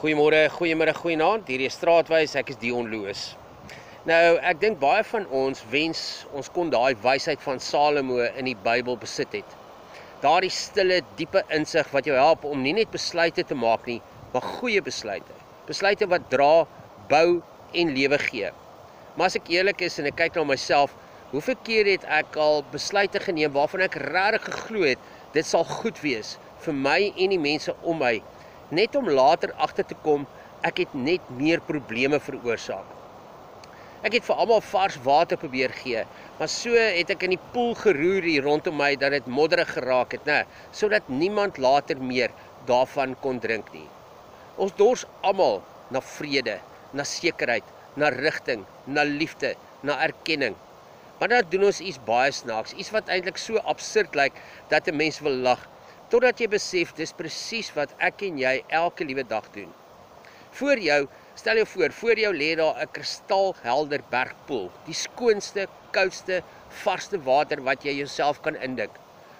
Goeiemôre, goeiemiddag, goeienaand. Hierdie is Straatwys, ek is Dion Loos. Nou, ek dink baie van ons wens ons kon daai wysheid van Salomo in die Bybel besit het. Daardie stille, diepe insig wat jou help om nie net besluite te maak nie, maar goeie besluite. Besluite wat dra, bou en lewe gee. Maar as ek eerlik is en ek kyk na myself, hoeveel keer het ek al besluite geneem waarvan ek regtig geglo het, dit sal goed wees vir my en die mense om my, net om later agter te kom, ek het net meer probleme veroorsaak. Ek het vir almal vars water probeer gee, maar so het ek in die poel geroer hier rondom my dat dit modderig geraak het, sodat niemand later meer daarvan kon drink nie. Ons dors almal na vrede, na sekerheid, na rigting, na liefde, na erkenning. Maar dan doen ons iets baie snaaks, iets wat eintlik so absurd lyk dat 'n mens wil lag, totdat jy besef dis presies wat ek en jy elke liewe dag doen. Stel jou voor jou lê daar 'n kristalhelder bergpoel, die skoonste, koudste, varsste water wat jy jouself kan indink.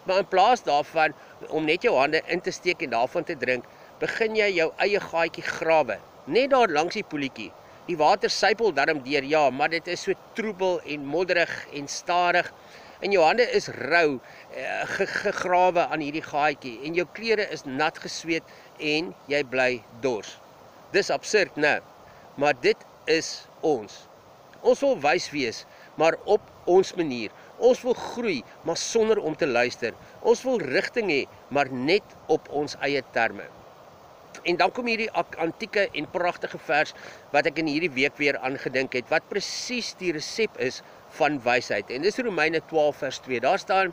Maar in plaas daarvan om net jou hande in te steek en daarvan te drink, begin jy jou eie gaatjie grawe, net daar langs die poeltjie. Die water sypel darm deur, ja, maar dit is so troebel en modderig en stadig. En jou hande is rou, gegrawe aan hierdie gaatjie en jou klere is nat gesweet en jy bly dors. Dis absurd, né? Maar dit is ons. Ons wil wys wees, maar op ons manier. Ons wil groei, maar sonder om te luister. Ons wil rigting hê, maar net op ons eie terme. En dan kom hierdie antieke en pragtige vers wat ek in hierdie week weer aangedink het, wat presies die resep is van wysheid. En dis Romeine 12 vers 2. Daar staan: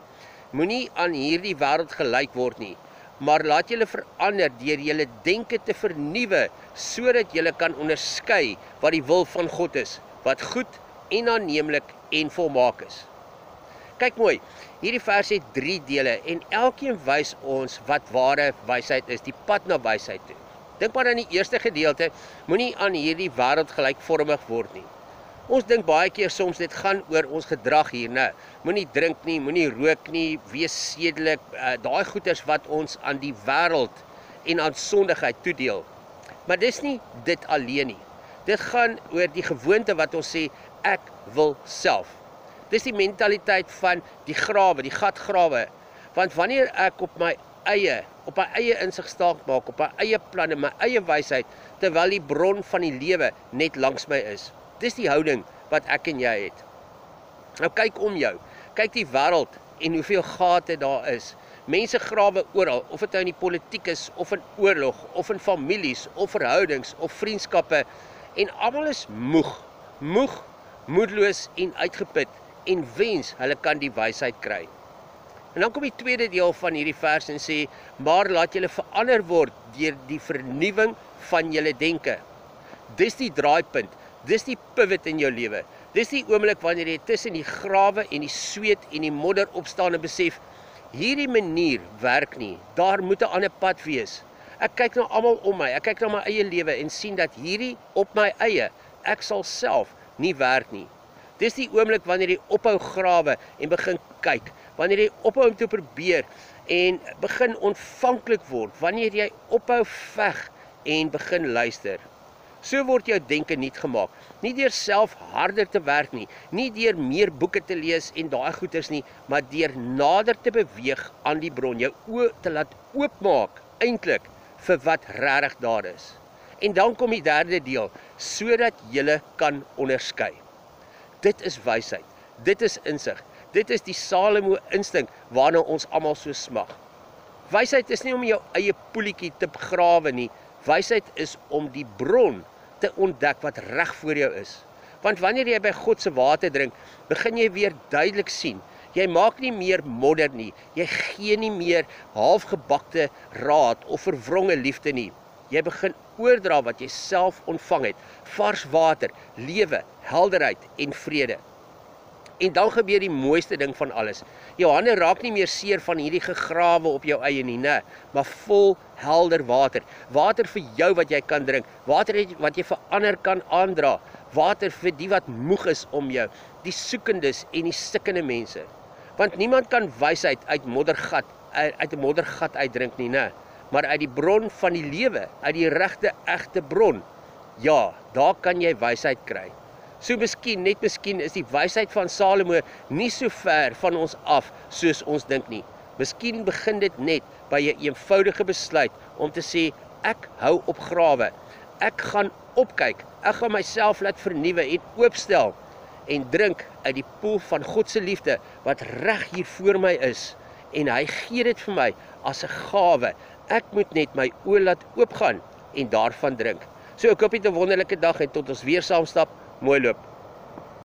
moenie aan hierdie wêreld gelyk word nie, maar laat julle verander deur julle denke te vernuwe, sodat julle kan onderskei wat die wil van God is, wat goed en aanneemlik en volmaak is. Kyk mooi, hierdie vers het 3 dele en elkeen wys ons wat ware wysheid is, die pad na wysheid toe. Dink maar aan die eerste gedeelte, moenie aan hierdie wêreld gelykvormig word nie. Ons dink baie keer soms dit gaan oor ons gedrag hier, né? Moenie drink nie, moenie rook nie, wees sedelik, daai goeders wat ons aan die wêreld en aan sondigheid toedeel. Maar dis nie dit alleen nie. Dit gaan oor die gewoonte wat ons sê, ek wil self. Dis die mentaliteit van die grawe, die gatgrawe. Want wanneer ek op my eie insig staak maak, op my eie planne, my eie wysheid, terwyl die bron van die lewe net langs my is. Dis die houding wat ek en jy het. Nou kyk om jou, kyk die wêreld en hoeveel gate daar is. Mense grawe oral, of dit nou in die politiek is, of in oorlog, of in families, of verhoudings, of vriendskappe, en almal is moedeloos en uitgeput, en wens hulle kan die wysheid kry. En dan kom die tweede deel van hierdie vers en sê, maar laat julle verander word deur die vernuwing van julle denke. Dis die draaipunt, dis die pivot in jou lewe. Dis die oomblik wanneer jy tussen die grawe en die sweet en die modder opstaan en besef, hierdie manier werk nie, daar moet 'n ander pad wees. Ek kyk na almal om my, ek kyk na my eie lewe en sien dat hierdie op my eie, ek sal self nie werk nie. Dis die oomblik wanneer jy ophou grawe en begin kyk, wanneer jy ophou om te probeer en begin ontvanklik word, wanneer jy ophou veg en begin luister. So word jou denke nuut gemaak, nie deur self harder te werk nie, nie deur meer boeke te lees en daai goeders nie, maar deur nader te beweeg aan die bron, jou oë te laat oopmaak, eintlik, vir wat regtig daar is. En dan kom die derde deel, sodat jy kan onderskei. Dit is wysheid, dit is insig, dit is die Salomo instink waarna ons almal so smag. Wysheid is nie om jou eie poeltjie te begrawe nie, wysheid is om die bron te ontdek wat reg voor jou is. Want wanneer jy by God se water drink, begin jy weer duidelik sien. Jy maak nie meer modder nie, jy gee nie meer halfgebakte raad of verwronge liefde nie. Jy begin oordra wat jy self ontvang het, vars water, lewe, helderheid en vrede. En dan gebeur die mooiste ding van alles. Jou hande raak nie meer seer van hierdie gegrawe op jou eie nie, maar vol helder water. Water vir jou wat jy kan drink, water wat jy vir ander kan aandra, water vir die wat moeg is om jou, die soekendes en die stikkende mense. Want niemand kan wysheid uit 'n moddergat uitdrink nie, maar uit die bron van die lewe, uit die regte, egte bron. Ja, daar kan jy wysheid kry. So net miskien is die wysheid van Salomo nie so ver van ons af soos ons dink nie. Miskien begin dit net by 'n eenvoudige besluit om te sê, ek hou op grawe. Ek gaan opkyk, ek gaan myself laat vernuwe en oopstel en drink uit die poel van God se liefde wat reg hier voor my is en hy gee dit vir my as 'n gawe. Ek moet net my oë laat oopgaan en daarvan drink. So ek hoop jy 'n wonderlike dag en tot ons weer saam stap. Mooi loop.